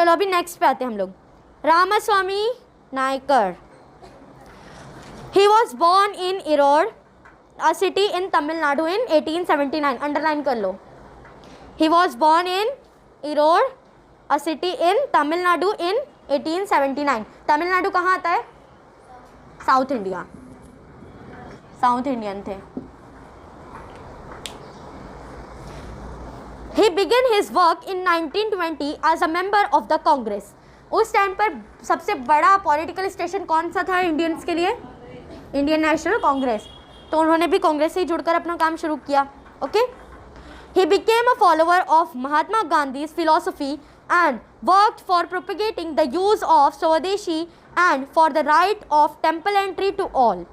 चलो अभी नेक्स्ट पे आते हैं हम लोग। Ramaswamy Naicker, he was born in Erode, a city in Tamil Nadu in 1879। Underline कर लो, he was born in Erode, a city in Tamil Nadu in 1879। Tamil Nadu कहाँ आता है? साउथ इंडिया, साउथ इंडियन थे। He began his work in 1920 as a member of the Congress। उस time पर सबसे बड़ा पॉलिटिकल स्टेशन कौन सा था इंडियंस के लिए? Indian national Congress. तो उन्होंने भी कांग्रेस से ही जुड़कर अपना काम शुरू किया। Okay, he became a follower of Mahatma Gandhi's philosophy and worked for propagating the use of Swadeshi and for the right of temple entry to all।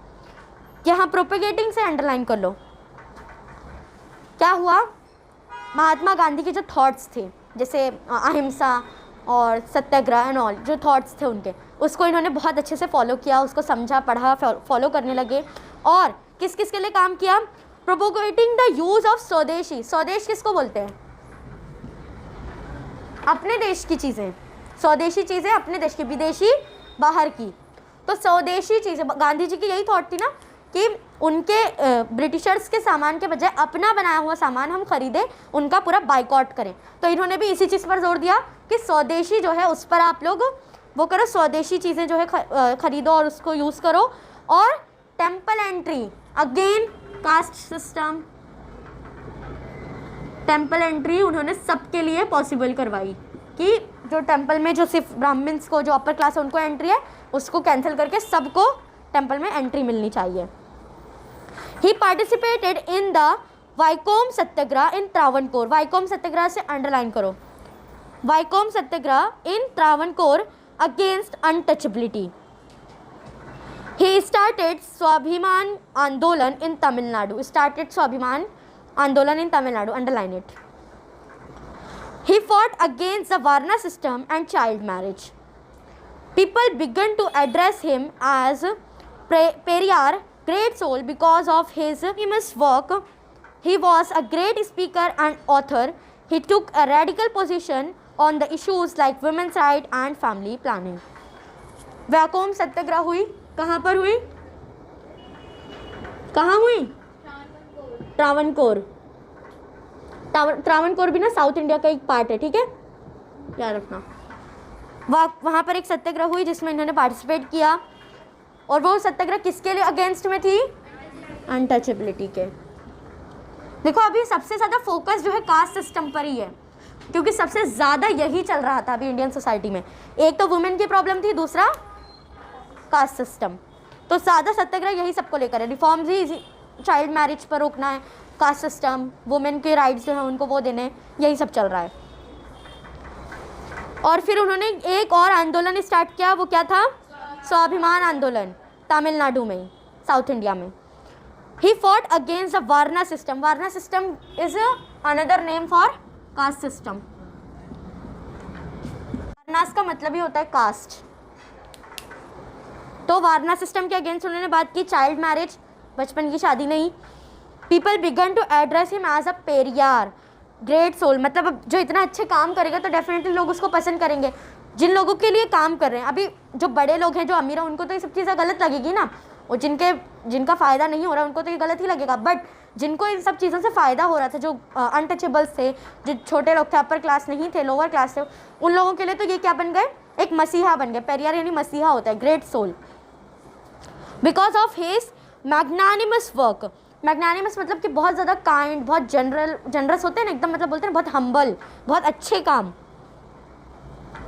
यहाँ प्रोपेगेटिंग से अंडरलाइन कर लो। क्या हुआ? महात्मा गांधी के जो थॉट्स थे, जैसे अहिंसा और सत्याग्रह एंड ऑल, जो थॉट्स थे उनके, उसको इन्होंने बहुत अच्छे से फॉलो किया, उसको समझा, पढ़ा, फॉलो करने लगे। और किस किस के लिए काम किया? प्रोपोगेटिंग द यूज ऑफ स्वदेशी। स्वदेश किसको बोलते हैं? अपने देश की चीज़ें। स्वदेशी चीज़ें अपने देश की, विदेशी बाहर की। तो स्वदेशी चीज़ें, गांधी जी की यही थॉट थी ना कि उनके ब्रिटिशर्स के सामान के बजाय अपना बनाया हुआ सामान हम खरीदें, उनका पूरा बाइकआउट करें। तो इन्होंने भी इसी चीज़ पर जोर दिया कि स्वदेशी जो है उस पर आप लोग वो करो, स्वदेशी चीज़ें जो है खरीदो और उसको यूज़ करो। और temple entry, again caste system, temple entry उन्होंने सबके लिए पॉसिबल करवाई कि जो टेम्पल में जो सिर्फ ब्राह्मण्स को, जो अपर क्लास है उनको एंट्री है, उसको कैंसिल करके सबको टेम्पल में एंट्री मिलनी चाहिए। He participated in the Vaikom satyagraha in Travancore. Vaikom satyagraha से अंडरलाइन करो, Vaikom satyagraha in Travancore against untouchability. He started स्वाभिमान आंदोलन इन तमिलनाडु। Started स्वाभिमान आंदोलन in Tamil Nadu, underline it. He fought against the Varna system and child marriage. People began to address him as Periyar, great soul, because of his famous work. He was a great speaker and author. He took a radical position on the issues like women's rights and family planning. Vaikom satyagraha हुई, कहाँ पर हुई? कहाँ हुई? त्रावणकोर। त्रावणकोर भी ना south India का एक पार्ट है, ठीक है, याद रखना। वहाँ पर एक सत्याग्रह हुई जिसमें इन्होंने पार्टिसिपेट किया। और वो सत्याग्रह किसके लिए अगेंस्ट में थी? अनटचेबिलिटी के। देखो अभी सबसे ज़्यादा फोकस जो है कास्ट सिस्टम पर ही है, क्योंकि सबसे ज़्यादा यही चल रहा था अभी इंडियन सोसाइटी में। एक तो वुमेन की प्रॉब्लम थी, दूसरा कास्ट सिस्टम। तो ज़्यादा सत्याग्रह यही सबको लेकर है। रिफॉर्म्स ही चाइल्ड मैरिज पर रोकना है, कास्ट सिस्टम, वुमेन के राइट्स जो है उनको वो देने, यही सब चल रहा है। और फिर उन्होंने एक और आंदोलन स्टार्ट किया, वो क्या था? स्वाभिमान आंदोलन, तमिलनाडु में, साउथ इंडिया में। He fought against the varna system. Varna system is another name for caste system. Varnas का मतलब ही होता है कास्ट। तो वार्ना सिस्टम के अगेंस्ट उन्होंने बात की। चाइल्ड मैरिज, बचपन की शादी नहीं। People begin to address him as a Periyar, great soul. मतलब जो इतना अच्छे काम करेगा तो डेफिनेटली लोग उसको पसंद करेंगे। जिन लोगों के लिए काम कर रहे हैं, अभी जो बड़े लोग हैं, जो अमीर हैं, उनको तो ये सब चीज़ें गलत लगेगी ना, और जिनका फ़ायदा नहीं हो रहा उनको तो ये गलत ही लगेगा। बट जिनको इन सब चीज़ों से फ़ायदा हो रहा था, जो अनटचेबल्स थे, जो छोटे लोग थे, अपर क्लास नहीं थे, लोअर क्लास थे, उन लोगों के लिए तो ये क्या बन गए? एक मसीहा बन गए। पेरियार यानी मसीहा होता है, great soul. Because of his magnanimous work. Magnanimous मतलब कि बहुत ज़्यादा काइंड, बहुत जनरस होते हैं ना एकदम, मतलब बोलते हैं बहुत हम्बल, बहुत अच्छे काम।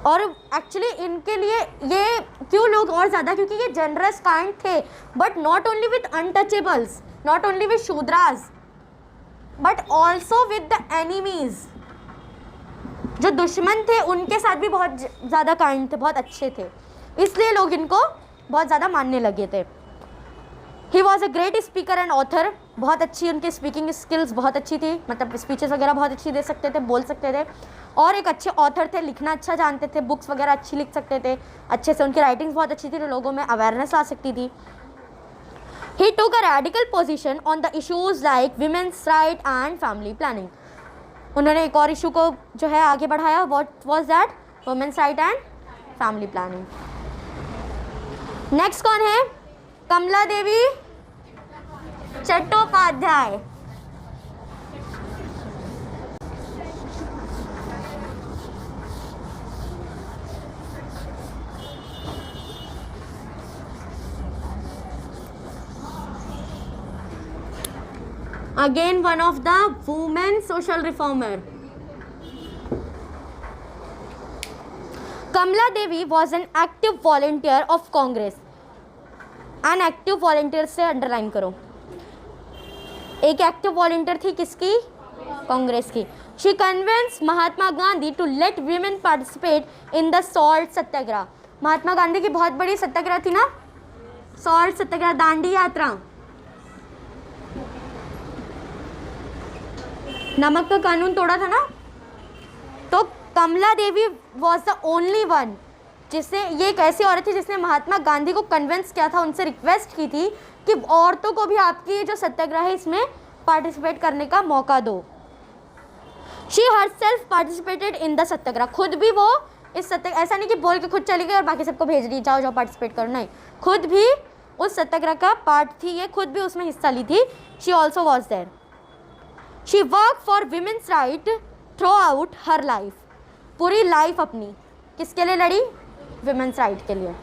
और एक्चुअली इनके लिए ये क्यों लोग और ज़्यादा, क्योंकि ये जनरस काइंड थे, but not only with untouchables, not only with Shudras, but also with the enemies. जो दुश्मन थे उनके साथ भी बहुत ज़्यादा काइंड थे, बहुत अच्छे थे, इसलिए लोग इनको बहुत ज़्यादा मानने लगे थे। He was a great speaker and author. बहुत अच्छी उनकी स्पीकिंग स्किल्स बहुत अच्छी थी, मतलब स्पीचेस वगैरह बहुत अच्छी दे सकते थे, बोल सकते थे। और एक अच्छे ऑथर थे, लिखना अच्छा जानते थे, बुक्स वगैरह अच्छी लिख सकते थे अच्छे से। उनकी राइटिंग्स बहुत अच्छी थी, तो लोगों में अवेयरनेस आ सकती थी। He took a radical position on the issues like women's right and family planning. उन्होंने एक और इशू को जो है आगे बढ़ाया। What was that? Women's right and family planning. Next कौन है? Kamala Devi Chattopadhyay. Again one of the women social reformer. Kamala Devi was an active volunteer of Congress. An active volunteer से अंडरलाइन करो, एक एक्टिव वॉलंटियर थी किसकी? कांग्रेस की। She convinced Mahatma Gandhi to let women participate in the salt सत्याग्रह। महात्मा गांधी की बहुत बड़ी सत्याग्रह थी ना, सॉल्ट सत्याग्रह, दांडी यात्रा, नमक का कानून तोड़ा था ना। तो कमला देवी वॉज द ओनली वन जिसने, ये एक ऐसी औरत थी जिसने महात्मा गांधी को कन्विंस किया था, उनसे रिक्वेस्ट की थी कि औरतों को भी आपकी जो सत्याग्रह है इसमें पार्टिसिपेट करने का मौका दो। She herself participated in the satyagraha. खुद भी वो इस सत्याग्रह, ऐसा नहीं कि बोल के खुद चली गई और बाकी सबको भेज दी जाओ जाओ पार्टिसिपेट करो, नहीं, खुद भी उस सत्याग्रह का पार्ट थी, ये खुद भी उसमें हिस्सा ली थी। She also was there. She work for women's right throughout her life. पूरी लाइफ अपनी किसके लिए लड़ी? विमेंस राइट के लिए।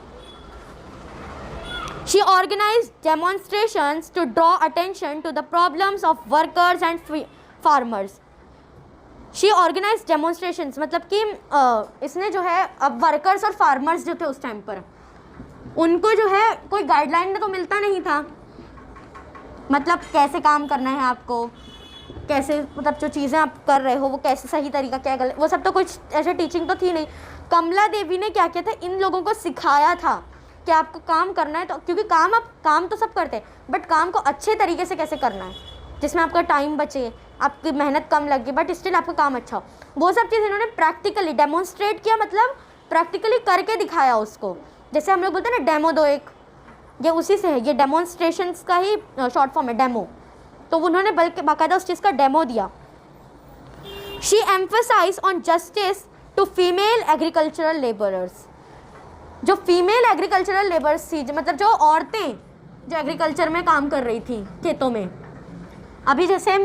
She organize demonstrations to draw attention to the problems of workers and farmers. She organize demonstrations मतलब कि इसने जो है, अब वर्कर्स और फार्मर्स जो थे उस टाइम पर, उनको जो है कोई गाइडलाइन तो मिलता नहीं था, मतलब कैसे काम करना है आपको, कैसे, मतलब जो चीज़ें आप कर रहे हो वो कैसे सही तरीका, क्या गलत, वो सब तो कुछ ऐसे टीचिंग तो थी नहीं। कमला देवी ने क्या किया था, इन लोगों को सिखाया था कि आपको काम करना है तो, क्योंकि काम तो सब करते हैं, बट काम को अच्छे तरीके से कैसे करना है जिसमें आपका टाइम बचे, आपकी मेहनत कम लगे, बट स्टिल आपका काम अच्छा हो। वो सब चीज़ इन्होंने प्रैक्टिकली डेमोन्स्ट्रेट किया, मतलब प्रैक्टिकली करके दिखाया उसको। जैसे हम लोग बोलते हैं ना डेमो दो एक, ये उसी से है, ये डेमोन्स्ट्रेशंस का ही शॉर्ट फॉर्म है डेमो। तो उन्होंने बल्कि बाकायदा उस चीज़ का डेमो दिया। She emphasize on justice to female agricultural labourers. जो फीमेल एग्रीकल्चरल लेबर्स थी, मतलब जो औरतें जो एग्रीकल्चर में काम कर रही थी खेतों में, अभी जैसे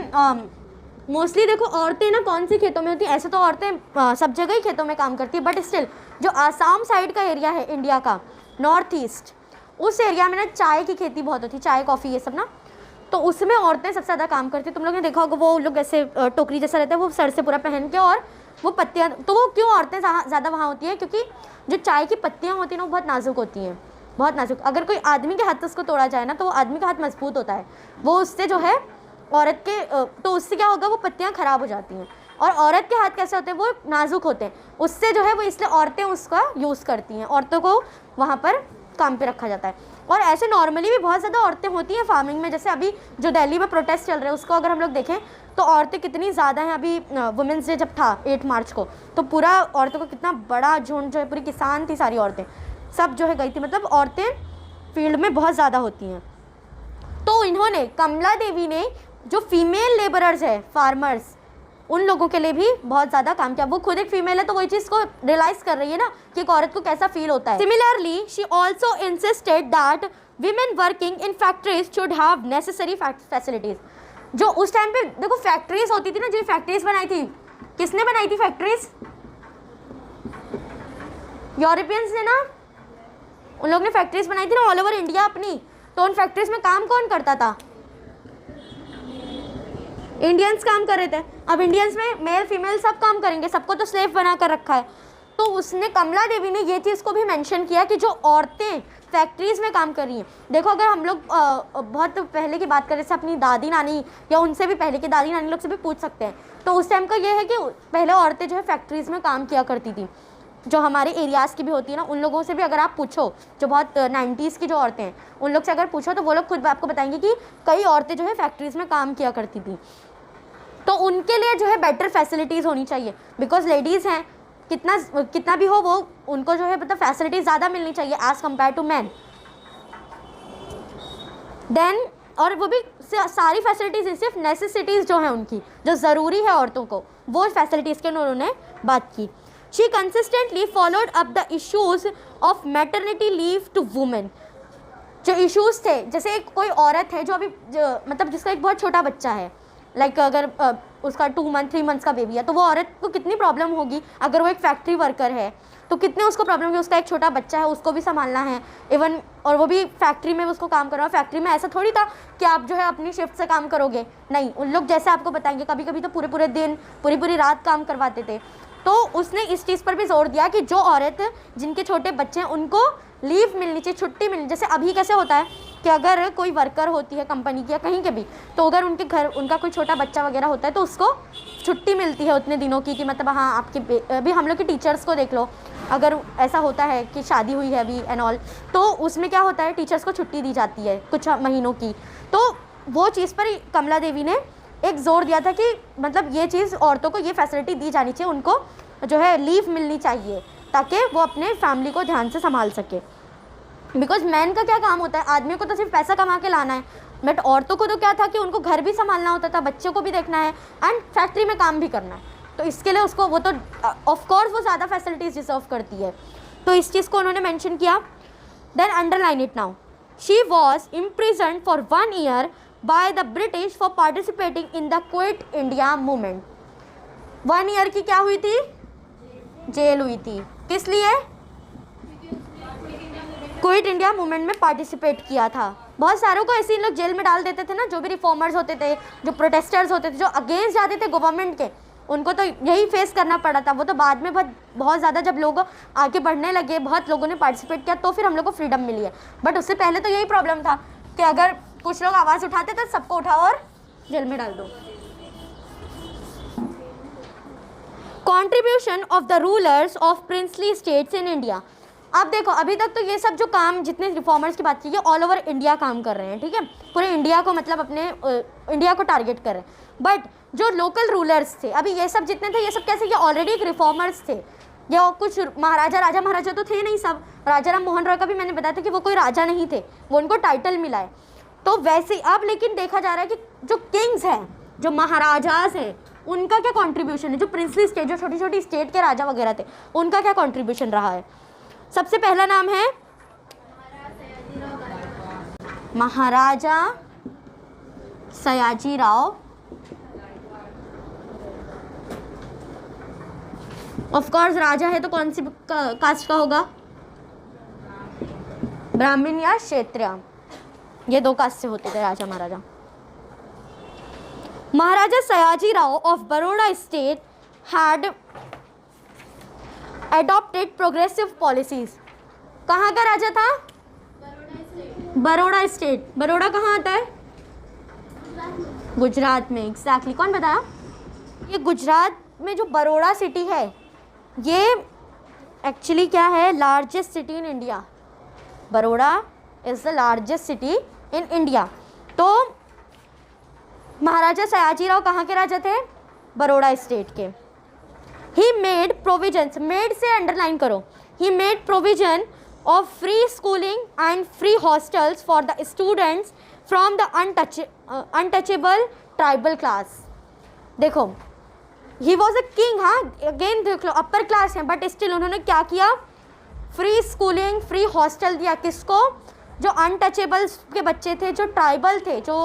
मोस्टली देखो औरतें ना कौन सी खेतों में होती, ऐसे तो औरतें सब जगह ही खेतों में काम करती है, बट स्टिल जो आसाम साइड का एरिया है इंडिया का, नॉर्थ ईस्ट, उस एरिया में ना चाय की खेती बहुत होती है, चाय कॉफ़ी ये सब ना, तो उसमें औरतें सबसे ज़्यादा काम करती हैं। तुम लोग ने देखा होगा वो लोग ऐसे टोकरी जैसा रहता है, वो सर से पूरा पहन के, और वो पत्तियाँ, तो वो क्यों औरतें ज़्यादा वहाँ होती है? क्योंकि जो चाय की पत्तियाँ होती हैं ना वो बहुत नाजुक होती हैं, बहुत नाजुक। अगर कोई आदमी के हाथ से उसको तोड़ा जाए ना तो वो आदमी का हाथ मजबूत होता है, वो उससे जो है औरत के, तो उससे क्या होगा, वो पत्तियाँ ख़राब हो जाती हैं। और औरत के हाथ कैसे होते हैं, वो नाजुक होते हैं, उससे जो है वो, इसलिए औरतें उसका यूज़ करती हैं, औरतों को वहाँ पर काम पे रखा जाता है। और ऐसे नॉर्मली भी बहुत ज़्यादा औरतें होती हैं फार्मिंग में। जैसे अभी जो दिल्ली में प्रोटेस्ट चल रहे हैं उसको अगर हम लोग देखें तो औरतें कितनी ज़्यादा हैं। अभी वुमेंस डे जब था 8 मार्च को, तो पूरा औरतों को कितना बड़ा झुंड जो है, पूरी किसान थी, सारी औरतें सब जो है गई थी, मतलब औरतें फील्ड में बहुत ज़्यादा होती हैं। तो इन्होंने, कमला देवी ने, जो फीमेल लेबरर्स है, फार्मर्स, उन लोगों के लिए भी बहुत ज़्यादा काम किया। वो खुद एक फीमेल है तो वही चीज़ को रियलाइज़ कर रही है ना कि एक औरत को कैसा फील होता है। Similarly she also insisted that women working in factories should have necessary facilities. जो उस टाइम पे देखो फैक्ट्रीज होती थी ना, जो फैक्ट्रीज बनाई थी, किसने बनाई थी फैक्ट्रीज? यूरोपियंस ने ना, उन लोग ने फैक्ट्रीज बनाई थी ना ऑल ओवर इंडिया अपनी। तो उन फैक्ट्रीज में काम कौन करता था? इंडियंस काम कर रहे थे। अब इंडियंस में मेल फीमेल सब काम करेंगे, सबको तो स्लेव बना कर रखा है। तो उसने, कमला देवी ने ये चीज़ को भी मेंशन किया कि जो औरतें फैक्ट्रीज़ में काम कर रही हैं, देखो अगर हम लोग बहुत पहले की बात करें, जैसे अपनी दादी नानी या उनसे भी पहले की दादी नानी लोग से भी पूछ सकते हैं, तो उस टाइम का ये है कि पहले औरतें जो है फैक्ट्रीज़ में काम किया करती थी। जो हमारे एरियाज़ की भी होती है ना, उन लोगों से भी अगर आप पूछो, जो बहुत 90s की जो औरतें हैं, उन लोग से अगर पूछो तो वो लोग खुद आपको बताएंगे कि कई औरतें जो है फैक्ट्रीज़ में काम किया करती थी। तो उनके लिए जो है बेटर फैसिलिटीज़ होनी चाहिए, बिकॉज लेडीज़ हैं, कितना भी हो वो, उनको जो है मतलब फैसिलिटीज़ ज़्यादा मिलनी चाहिए as compare to man. Then, और वो भी सारी फैसिलिटीज़, सिर्फ नेसेसिटीज़ जो है उनकी, जो ज़रूरी है औरतों को, वो फैसिलिटीज़ के उन्होंने बात की। She consistently followed up the issues of maternity leave to women. जो इश्यूज थे, जैसे एक कोई औरत है जो अभी मतलब जिसका एक बहुत छोटा बच्चा है, लाइक अगर उसका 2 मंथ 3 मंथ्स का बेबी है, तो वो औरत को कितनी प्रॉब्लम होगी। अगर वो एक फैक्ट्री वर्कर है तो कितने उसको प्रॉब्लम होगी, उसका एक छोटा बच्चा है उसको भी संभालना है इवन, और वो भी फैक्ट्री में उसको काम करना है। फैक्ट्री में ऐसा थोड़ी था कि आप जो है अपनी शिफ्ट से काम करोगे, नहीं, उन लोग जैसे आपको बताएंगे कभी कभी तो पूरे पूरे दिन पूरी रात काम करवाते थे। तो उसने इस चीज़ पर भी जोर दिया कि जो औरत जिनके छोटे बच्चे हैं उनको लीव मिलनी चाहिए, छुट्टी मिलनी। जैसे अभी कैसे होता है कि अगर कोई वर्कर होती है कंपनी की या कहीं के भी, तो अगर उनके घर उनका कोई छोटा बच्चा वगैरह होता है तो उसको छुट्टी मिलती है उतने दिनों की, कि मतलब हाँ आपके अभी हम लोग के टीचर्स को देख लो, अगर ऐसा होता है कि शादी हुई है अभी एंड ऑल, तो उसमें क्या होता है टीचर्स को छुट्टी दी जाती है कुछ महीनों की। तो वो चीज़ पर कमला देवी ने एक जोर दिया था कि मतलब ये चीज़ औरतों को ये फैसिलिटी दी जानी चाहिए, उनको जो है लीव मिलनी चाहिए ताकि वो अपने फैमिली को ध्यान से संभाल सके। बिकॉज मैन का क्या काम होता है, आदमियों को तो सिर्फ पैसा कमा के लाना है, बट औरतों को तो क्या था कि उनको घर भी संभालना होता था, बच्चों को भी देखना है एंड फैक्ट्री में काम भी करना है। तो इसके लिए उसको वो तो ऑफकोर्स वो ज़्यादा फैसिलिटीज़ डिजर्व करती है। तो इस चीज़ को उन्होंने मेंशन किया। Then underline it now, she was imprisoned for 1 year by the British for participating in the quit India movement. 1 year की क्या हुई थी, जेल हुई थी। किस लिए, क्विट इंडिया मूवमेंट में पार्टिसिपेट किया था। बहुत सारों को ऐसे इन लोग जेल में डाल देते थे ना, जो भी रिफॉर्मर्स होते थे, जो प्रोटेस्टर्स होते थे, जो अगेंस्ट जाते थे गवर्नमेंट के, उनको तो यही फेस करना पड़ा था। वो तो बाद में बहुत ज़्यादा जब लोग आगे बढ़ने लगे, बहुत लोगों ने पार्टिसिपेट किया, तो फिर हम लोग को फ्रीडम मिली है। बट उससे पहले तो यही प्रॉब्लम था कि अगर कुछ लोग आवाज़ उठाते थे सबको उठाओ और जेल में डाल दो। Contribution of the rulers of princely states in India. अब देखो, अभी तक तो ये सब जो काम जितने रिफॉर्मर्स की बात की, ये ऑल ओवर इंडिया काम कर रहे हैं, ठीक है, पूरे इंडिया को मतलब अपने इंडिया को टारगेट कर रहे हैं। बट जो लोकल रूलर्स थे, अभी ये सब जितने थे, ये सब कैसे, ये ऑलरेडी एक रिफॉर्मर्स थे। ये कुछ महाराजा तो थे नहीं सब। राजा राम मोहन रॉय का भी मैंने बताया था कि वो कोई राजा नहीं थे, वो उनको टाइटल मिला है। तो वैसे ही अब लेकिन देखा जा रहा है कि जो किंग्स हैं, जो महाराजाज हैं, उनका क्या कॉन्ट्रीब्यूशन है, जो प्रिंसली स्टेट, जो छोटी छोटी स्टेट के राजा वगैरह थे, उनका क्या कॉन्ट्रीब्यूशन रहा है। सबसे पहला नाम है महाराजा सयाजी राव। ऑफ कोर्स राजा है तो कौन सी कास्ट का होगा, ब्राह्मण या क्षत्रिय, ये 2 कास्ट से होते थे राजा महाराजा। Maharaja Sayaji Rao of Baroda state had adopted progressive policies. कहाँ का राजा था, बड़ौदा स्टेट। बड़ौदा कहाँ आता है, गुजरात में। एग्जैक्टली, कौन बताया, ये गुजरात में जो बड़ौदा सिटी है, ये एक्चुअली क्या है, largest city in India. Baroda is the largest city in India. तो महाराजा सयाजी राव कहाँ के राजा थे, बड़ौदा स्टेट के। ही मेड प्रोविजन्स, मेड से अंडरलाइन करो, he made provision of free schooling and free hostels for the students from the untouchable tribal class. देखो, he was a king, हाँ अगेन देख लो अपर क्लास है, बट स्टिल उन्होंने क्या किया, free schooling free hostel दिया। किसको, जो अनटचेबल्स के बच्चे थे, जो ट्राइबल थे, जो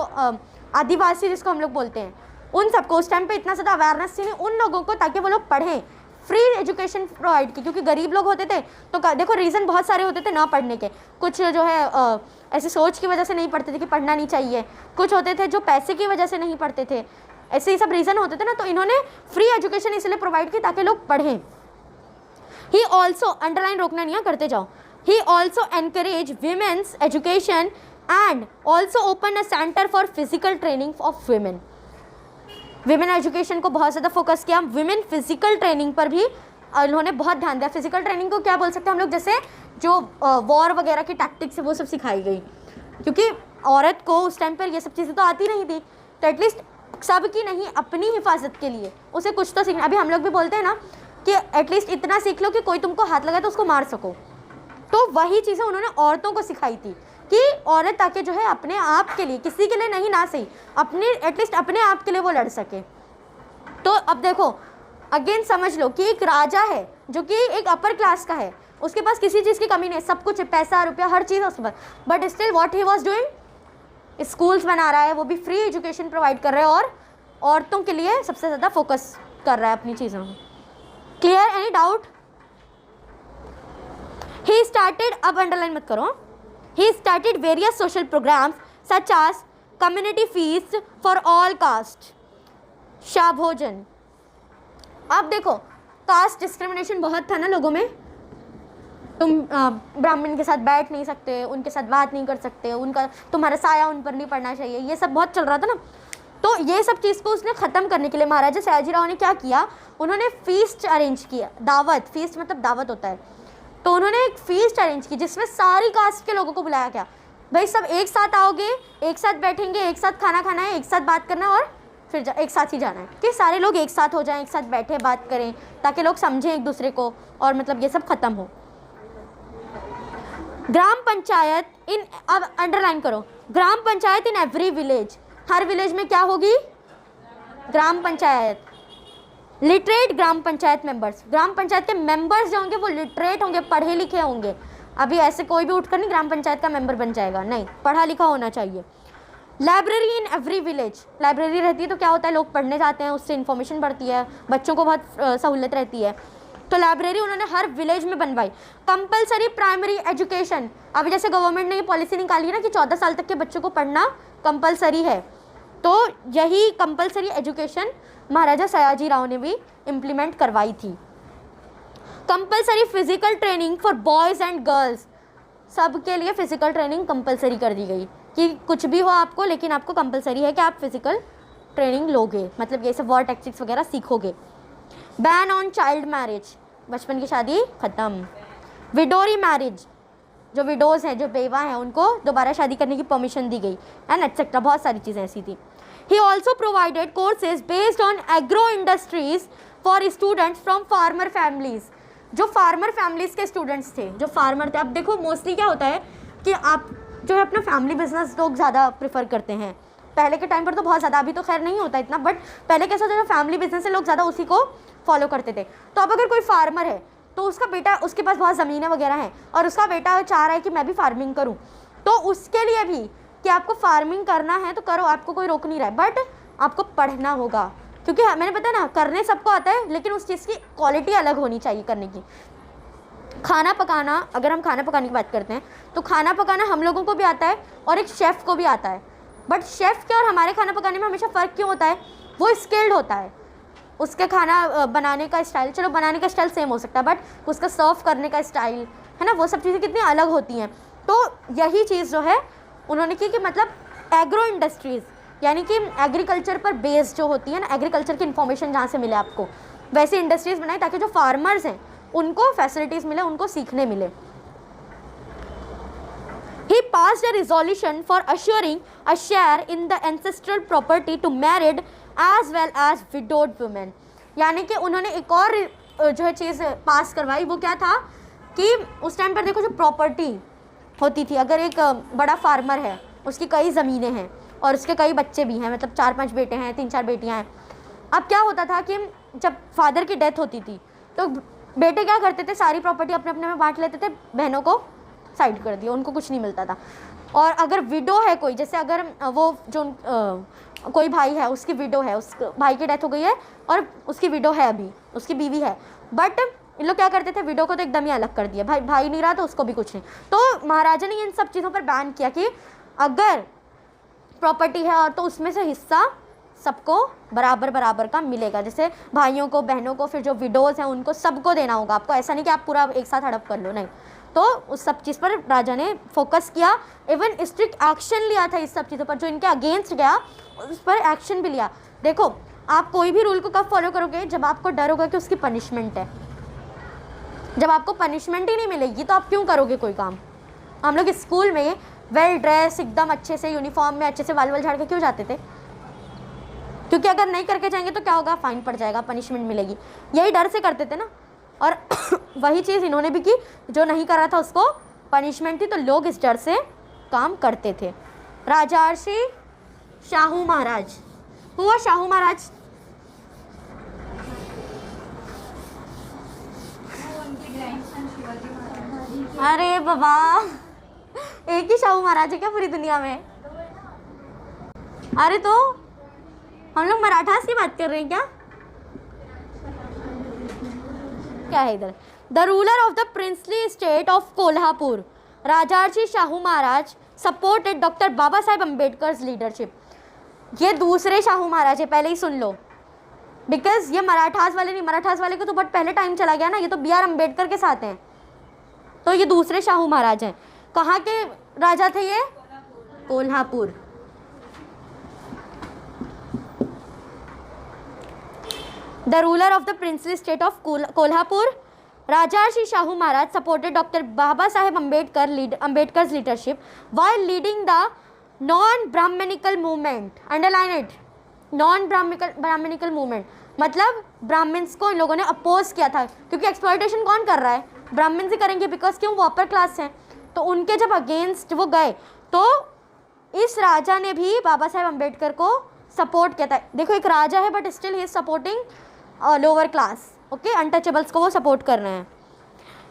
आदिवासी जिसको हम लोग बोलते हैं, उन सबको उस टाइम पे इतना ज़्यादा अवेयरनेस थी नहीं उन लोगों को, ताकि वो लोग पढ़ें, फ्री एजुकेशन प्रोवाइड की। क्योंकि गरीब लोग होते थे तो देखो रीज़न बहुत सारे होते थे ना पढ़ने के। कुछ जो है ऐसे सोच की वजह से नहीं पढ़ते थे कि पढ़ना नहीं चाहिए, कुछ होते थे जो पैसे की वजह से नहीं पढ़ते थे, ऐसे ही सब रीज़न होते थे ना। तो इन्होंने फ्री एजुकेशन इसलिए प्रोवाइड की ताकि लोग पढ़ें। ही ऑल्सो, अंडरलाइन रोकना नहीं है, करते जाओ। He also encourage women's education and also open a centre for physical training of women. Women education को बहुत ज़्यादा फोकस किया। विमेन फिजिकल ट्रेनिंग पर भी इन्होंने बहुत ध्यान दिया। फिजिकल ट्रेनिंग को क्या बोल सकते हैं हम लोग, जैसे जो वॉर वगैरह की टैक्टिक्स है वो सब सिखाई गई, क्योंकि औरत को उस टाइम पर ये सब चीज़ें तो आती नहीं थी। तो एटलीस्ट सबकी नहीं, अपनी हिफाजत के लिए उसे कुछ तो सीखना। अभी हम लोग भी बोलते हैं ना कि एटलीस्ट इतना सीख लो कि कोई तुमको हाथ लगाए तो उसको मार सको। तो वही चीज़ें उन्होंने औरतों को सिखाई थी कि औरत ताकि जो है अपने आप के लिए, किसी के लिए नहीं ना सही, अपने एटलीस्ट अपने आप के लिए वो लड़ सके। तो अब देखो अगेन समझ लो कि एक राजा है जो कि एक अपर क्लास का है, उसके पास किसी चीज़ की कमी नहीं है, सब कुछ है, पैसा रुपया हर चीज़ है उसके पास, but still what he was doing, schools बना रहा है, वो भी फ्री एजुकेशन प्रोवाइड कर रहा है और औरतों के लिए सबसे ज़्यादा फोकस कर रहा है अपनी चीज़ों में। Clear, any doubt? He started, अब अंडरलाइन मत करो, he started various social programmes such as community feast for all caste, शाह भोजन। अब देखो कास्ट डिस्क्रिमिनेशन बहुत था ना लोगों में, तुम ब्राह्मण के साथ बैठ नहीं सकते, उनके साथ बात नहीं कर सकते, उनका तुम्हारा साया उन पर नहीं पड़ना चाहिए, ये सब बहुत चल रहा था ना। तो ये सब चीज़ को उसने ख़त्म करने के लिए महाराजा सयाजीराव ने क्या किया, उन्होंने फीस्ट अरेंज किया, दावत, फीस्ट मतलब दावत होता है, तो उन्होंने एक फीस्ट अरेंज की जिसमें सारी कास्ट के लोगों को बुलाया गया, भाई सब एक साथ आओगे, एक साथ बैठेंगे, एक साथ खाना खाना है, एक साथ बात करना और फिर एक साथ ही जाना है, कि सारे लोग एक साथ हो जाएं, एक साथ बैठे बात करें, ताकि लोग समझें एक दूसरे को, और मतलब ये सब ख़त्म हो। ग्राम पंचायत इन, अब अंडरलाइन करो, gram panchayat in every village, हर विलेज में क्या होगी, ग्राम पंचायत। लिटरेट ग्राम पंचायत मेंबर्स, ग्राम पंचायत के मेंबर्स जो होंगे वो लिटरेट होंगे, पढ़े लिखे होंगे। अभी ऐसे कोई भी उठकर नहीं ग्राम पंचायत का मेंबर बन जाएगा, नहीं, पढ़ा लिखा होना चाहिए। Library in every village, library रहती है तो क्या होता है, लोग पढ़ने जाते हैं, उससे इन्फॉर्मेशन बढ़ती है, बच्चों को बहुत सहूलत रहती है, तो लाइब्रेरी उन्होंने हर विलेज में बनवाई। कंपलसरी प्राइमरी एजुकेशन, अभी जैसे गवर्नमेंट ने ये पॉलिसी निकाली है ना कि 14 साल तक के बच्चों को पढ़ना कंपलसरी है, तो यही कंपलसरी एजुकेशन महाराजा सयाजीराव ने भी इम्प्लीमेंट करवाई थी। Compulsory physical training for boys and girls, सबके लिए फिजिकल ट्रेनिंग कंपलसरी कर दी गई कि कुछ भी हो आपको, लेकिन आपको कंपलसरी है कि आप फिजिकल ट्रेनिंग लोगे, मतलब ये सब वॉर टैक्टिक्स वगैरह सीखोगे। बैन ऑन चाइल्ड मैरिज, बचपन की शादी ख़त्म। विडोरी मैरिज, जो विडोज़ हैं, जो बेवा हैं, उनको दोबारा शादी करने की परमिशन दी गई, एंड एटसेट्रा, बहुत सारी चीज़ें ऐसी थी। He also provided courses based on agro industries for students from farmer families, जो फार्मर फैमिलीज़ के स्टूडेंट्स थे, जो फार्मर थे। अब देखो मोस्टली क्या होता है कि आप जो है अपना फैमिली बिजनेस लोग ज़्यादा प्रेफर करते हैं, पहले के टाइम पर तो बहुत ज़्यादा, अभी तो खैर नहीं होता इतना, बट पहले कैसा होता था, फैमिली बिजनेस है, लोग ज़्यादा उसी को फॉलो करते थे। तो अब अगर कोई फार्मर है तो उसका बेटा, उसके पास बहुत ज़मीनें वगैरह हैं और उसका बेटा चाह रहा है कि मैं भी फार्मिंग करूं, तो उसके लिए भी कि आपको फार्मिंग करना है तो करो, आपको कोई रोक नहीं रहा है, बट आपको पढ़ना होगा, क्योंकि मैंने बताया ना, करने सबको आता है, लेकिन उस चीज़ की क्वालिटी अलग होनी चाहिए करने की। खाना पकाना, अगर हम खाना पकाने की बात करते हैं तो खाना पकाना हम लोगों को भी आता है और एक शेफ़ को भी आता है, बट शेफ़ के और हमारे खाना पकाने में हमेशा फ़र्क क्यों होता है, वो स्किल्ड होता है, उसके खाना बनाने का स्टाइल, चलो बनाने का स्टाइल सेम हो सकता है, बट उसका सर्व करने का स्टाइल है ना, वो सब चीज़ें कितनी अलग होती हैं। तो यही चीज़ जो है उन्होंने की कि मतलब एग्रो इंडस्ट्रीज़, यानी कि एग्रीकल्चर पर बेस्ड जो होती है ना, एग्रीकल्चर की इन्फॉर्मेशन जहाँ से मिले आपको, वैसी इंडस्ट्रीज़ बनाई ताकि जो फार्मर्स हैं उनको फैसिलिटीज़ मिले, उनको सीखने मिले। He passed a resolution for assuring a share in the ancestral property to married as well as widowed women, यानी कि उन्होंने एक और जो है चीज़ पास करवाई, वो क्या था कि उस टाइम पर देखो जो प्रॉपर्टी होती थी, अगर एक बड़ा फार्मर है, उसकी कई ज़मीनें हैं और उसके कई बच्चे भी हैं, मतलब 4-5 बेटे हैं, 3-4 बेटियां हैं। अब क्या होता था कि जब फादर की डेथ होती थी तो बेटे क्या करते थे, सारी प्रॉपर्टी अपने अपने में बांट लेते थे, बहनों को साइड कर दिया, उनको कुछ नहीं मिलता था। और अगर विडो है कोई, जैसे अगर वो जो कोई भाई है, उसकी विडो है, उस भाई की डेथ हो गई है और उसकी विडो है, अभी उसकी बीवी है, बट इन लोग क्या करते थे, विडो को तो एकदम ही अलग कर दिया, भाई नहीं रहा तो उसको भी कुछ नहीं। तो महाराजा ने इन सब चीज़ों पर बैन किया कि अगर प्रॉपर्टी है और तो उसमें से हिस्सा सबको बराबर बराबर का मिलेगा, जैसे भाइयों को, बहनों को, फिर जो विडोज़ हैं उनको सबको देना होगा आपको, ऐसा नहीं कि आप पूरा एक साथ हड़प कर लो, नहीं। तो उस सब चीज़ पर राजा ने फोकस किया, इवन स्ट्रिक्ट एक्शन लिया था इस सब चीज़ों पर, जो इनके अगेंस्ट गया उस पर एक्शन भी लिया। देखो आप कोई भी रूल को कब फॉलो करोगे, जब आपको डर होगा कि उसकी पनिशमेंट है। जब आपको पनिशमेंट ही नहीं मिलेगी तो आप क्यों करोगे कोई काम। हम लोग स्कूल में वेल ड्रेस, एकदम अच्छे से यूनिफॉर्म में अच्छे से बाल वाल झाड़ के क्यों जाते थे, क्योंकि अगर नहीं करके जाएंगे तो क्या होगा, फाइन पड़ जाएगा, पनिशमेंट मिलेगी, यही डर से करते थे ना। और वही चीज़ इन्होंने भी की, जो नहीं कर रहा था उसको पनिशमेंट थी, तो लोग इस डर से काम करते थे। राजर्षि शाहू महाराज हुआ, शाहू महाराज अरे बाबा, एक ही शाहू महाराज है क्या पूरी दुनिया में? अरे तो हम लोग मराठास की बात कर रहे हैं क्या? क्या है इधर? The ruler of the princely state of Kolhapur Rajarshi Shahu Maharaj supported doctor Babasaheb Ambedkar leadership. ये दूसरे शाहू महाराज है, पहले ही सुन लो, बिकॉज ये मराठास वाले नहीं, मराठास वाले को तो बहुत पहले टाइम चला गया ना, ये तो बी आर अम्बेडकर के साथ हैं, तो ये दूसरे शाहू महाराज हैं। कहाँ के राजा थे ये? Kolhapur. The ruler of the princely state of Kolhapur Rajarshi Shahu Maharaj supported doctor Babasaheb Ambedkar leadership while leading the non-Brahminical movement. Underline it. non-Brahminical movement मतलब ब्राह्मण्स को इन लोगों ने अपोज किया था, क्योंकि एक्सप्लॉयटेशन कौन कर रहा है? ब्राह्मण ही करेंगे, बिकॉज क्यों? वो अपर क्लास हैं। तो उनके जब अगेंस्ट वो गए तो इस राजा ने भी बाबा साहेब अम्बेडकर को सपोर्ट किया था। देखो, एक राजा है but still he is supporting lower class, okay, untouchables को वो सपोर्ट कर रहे हैं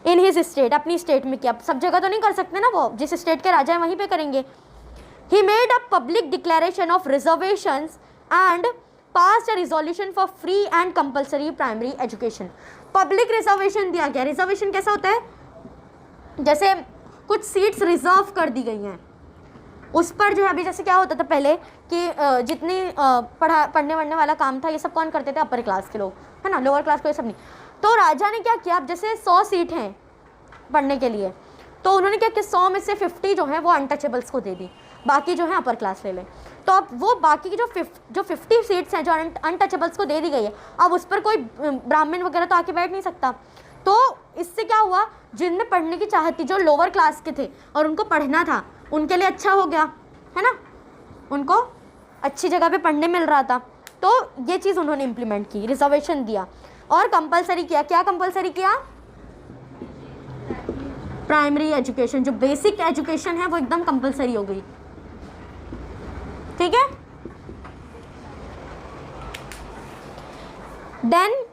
इन हिज स्टेट, अपनी स्टेट में किया। सब जगह तो नहीं कर सकते ना, वो जिस स्टेट के राजा हैं वहीं पे करेंगे। ही made a public declaration of reservations and pass a resolution for free and compulsory primary education. Public reservation दिया गया। रिजर्वेशन कैसा होता है? जैसे कुछ सीट्स रिजर्व कर दी गई हैं, उस पर जो है अभी जैसे क्या होता था पहले कि जितनी पढ़ने वढ़ने वाला काम था ये सब कौन करते थे? अपर क्लास के लोग, है ना, लोअर क्लास को ये सब नहीं। तो राजा ने क्या किया, अब जैसे 100 सीट हैं पढ़ने के लिए, तो उन्होंने क्या कि 100 में से 50 जो है वो अनटचेबल्स को दे दी, बाकी जो है अपर क्लास ले लें। तो अब वो बाकी की जो 50 सीट्स हैं जो अनटचेबल्स को दे दी गई है, अब उस पर कोई ब्राह्मण वगैरह तो आके बैठ नहीं सकता। तो इससे क्या हुआ, जिनमें पढ़ने की चाहत थी, जो लोअर क्लास के थे और उनको पढ़ना था, उनके लिए अच्छा हो गया, है ना, उनको अच्छी जगह पे पढ़ने मिल रहा था। तो ये चीज़ उन्होंने इम्प्लीमेंट की, रिजर्वेशन दिया और कंपलसरी किया। क्या कंपलसरी किया? प्राइमरी एजुकेशन, जो बेसिक एजुकेशन है वो एकदम कंपलसरी हो गई, ठीक है। Then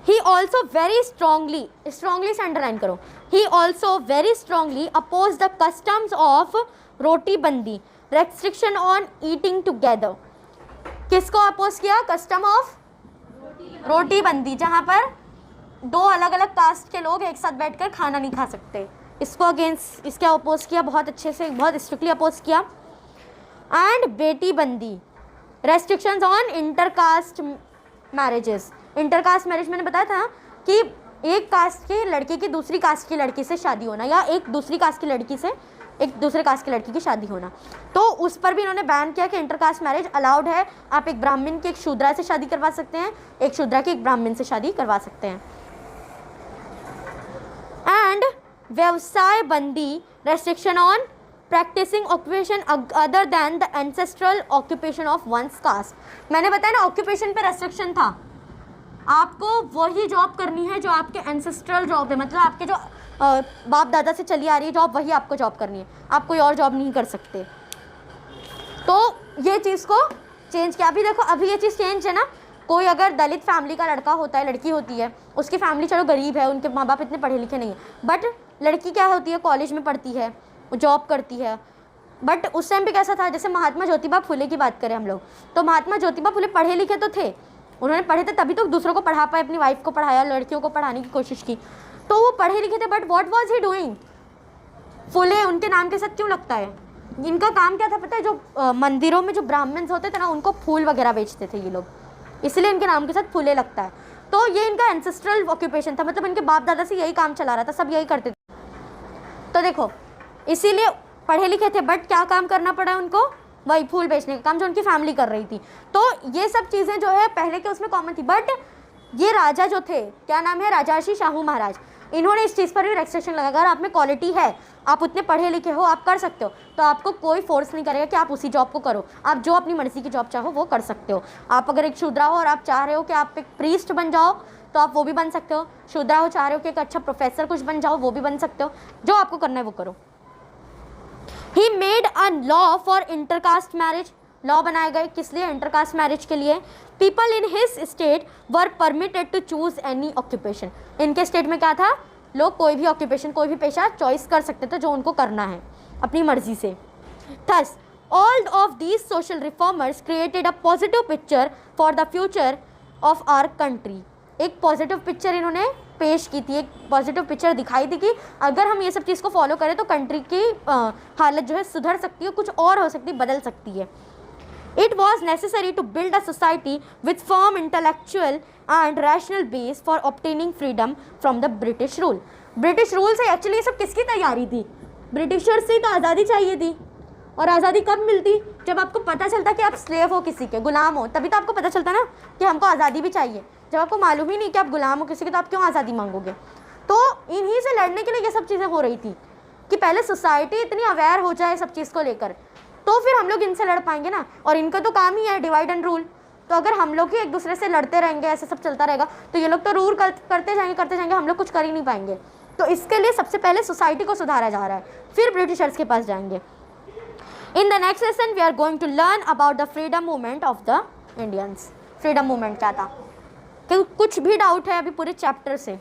he also very strongly से अंडरलाइन करो, he also very strongly opposed the customs of roti bandi, restriction on eating together। किसको अपोज किया? कस्टम ऑफ रोटी बंदी, जहाँ पर 2 अलग अलग कास्ट के लोग एक साथ बैठकर खाना नहीं खा सकते। इसको अगेंस्ट, इसके अपोज किया, बहुत अच्छे से, बहुत स्ट्रिक्टली अपोज किया। एंड बेटी बंदी, restrictions on intercaste marriages. Intercaste marriage मैंने बताया था कि एक कास्ट के लड़के की दूसरी कास्ट की लड़की से शादी होना, या एक दूसरी कास्ट की लड़की से एक दूसरे कास्ट की लड़की की शादी होना, तो उस पर भी इन्होंने बैन किया कि इंटरकास्ट मैरिज अलाउड है। आप एक ब्राह्मण की एक शूद्रा से शादी करवा सकते हैं, एक शूद्रा की एक ब्राह्मण से शादी करवा सकते हैं। And vyavasay bandi, restriction on practising occupation other than the ancestral occupation of one's caste. मैंने बताया ना, ऑक्यूपेशन पे रेस्ट्रिक्शन था, आपको वही जॉब करनी है जो आपके एंसेस्ट्रल जॉब है, मतलब आपके जो बाप दादा से चली आ रही है जॉब, वही आपको जॉब करनी है, आप कोई और जॉब नहीं कर सकते। तो ये चीज़ को चेंज किया। अभी देखो, अभी ये चीज़ चेंज है ना, कोई अगर दलित फैमिली का लड़का होता है, लड़की होती है, उसकी फैमिली चलो गरीब है, उनके माँ बाप इतने पढ़े लिखे नहीं है, बट लड़की क्या होती है, कॉलेज में पढ़ती है, जॉब करती है। बट उस टाइम पे कैसा था, जैसे महात्मा ज्योतिबा फुले की बात करें हम लोग, तो महात्मा ज्योतिबा फुले पढ़े लिखे तो थे, उन्होंने पढ़े थे तभी तो दूसरों को पढ़ा पाए, अपनी वाइफ को पढ़ाया, लड़कियों को पढ़ाने की कोशिश की, तो वो पढ़े लिखे थे। But what was he doing? Phule उनके नाम के साथ क्यों लगता है? इनका काम क्या था पता है? जो मंदिरों में जो ब्राह्मण्स होते थे ना, उनको फूल वगैरह बेचते थे ये लोग, इसलिए इनके नाम के साथ फुले लगता है। तो ये इनका एंसेस्ट्रल ऑक्यूपेशन था, मतलब इनके बाप दादा से यही काम चला रहा था, सब यही करते थे। तो देखो, इसीलिए पढ़े लिखे थे, बट क्या काम करना पड़ा उनको? वही फूल बेचने का काम जो उनकी फैमिली कर रही थी। तो ये सब चीज़ें जो है पहले के उसमें कॉमन थी। बट ये राजा जो थे, क्या नाम है, राजर्षि शाहू महाराज, इन्होंने इस चीज़ पर भी रेस्ट्रिक्शन लगा। अगर आप में क्वालिटी है, आप उतने पढ़े लिखे हो, आप कर सकते हो, तो आपको कोई फोर्स नहीं करेगा कि आप उसी जॉब को करो, आप जो अपनी मर्जी की जॉब चाहो वो कर सकते हो। आप अगर एक शूद्रा हो और आप चाह रहे हो कि आप एक प्रीस्ट बन जाओ, तो आप वो भी बन सकते हो। शूद्रा हो, चाह रहे हो कि एक अच्छा प्रोफेसर कुछ बन जाओ, वो भी बन सकते हो। जो आपको करना है वो करो। He made a law for intercaste marriage, law बनाए गए किस लिए? इंटरकास्ट मैरिज के लिए। People in his state were permitted to choose any occupation. इनके स्टेट में क्या था? लोग कोई भी ऑक्यूपेशन, कोई भी पेशा चॉइस कर सकते थे जो उनको करना है अपनी मर्जी से। Thus, all of these social reformers created a positive picture for the future of our country. एक पॉजिटिव पिक्चर इन्होंने पेश की थी, एक पॉजिटिव पिक्चर दिखाई थी कि अगर हम ये सब चीज़ को फॉलो करें तो कंट्री की हालत जो है सुधर सकती है, कुछ और हो सकती है, बदल सकती है। It was necessary to build a society with firm intellectual and rational base for obtaining freedom from the British rule. British rule से एक्चुअली ये सब किसकी तैयारी थी? ब्रिटिशर्स से तो आज़ादी चाहिए थी। और आज़ादी कब मिलती? जब आपको पता चलता कि आप स्लेव हो, किसी के गुलाम हो, तभी तो आपको पता चलता ना कि हमको आज़ादी भी चाहिए। जब आपको मालूम ही नहीं कि आप गुलाम हो किसी के, तो आप क्यों आज़ादी मांगोगे? तो इन्हीं से लड़ने के लिए ये सब चीज़ें हो रही थी कि पहले सोसाइटी इतनी अवेयर हो जाए सब चीज़ को लेकर, तो फिर हम लोग इनसे लड़ पाएंगे ना। और इनका तो काम ही है डिवाइड एंड रूल। तो अगर हम लोग ही एक दूसरे से लड़ते रहेंगे, ऐसे सब चलता रहेगा, तो ये लोग तो रूल करते जाएंगे, हम लोग कुछ कर ही नहीं पाएंगे। तो इसके लिए सबसे पहले सोसाइटी को सुधारा जा रहा है, फिर ब्रिटिशर्स के पास जाएंगे। In the next lesson we are going to learn about the freedom movement of the Indians. Freedom movement क्या था? कि कुछ भी डाउट है अभी पूरे चैप्टर से?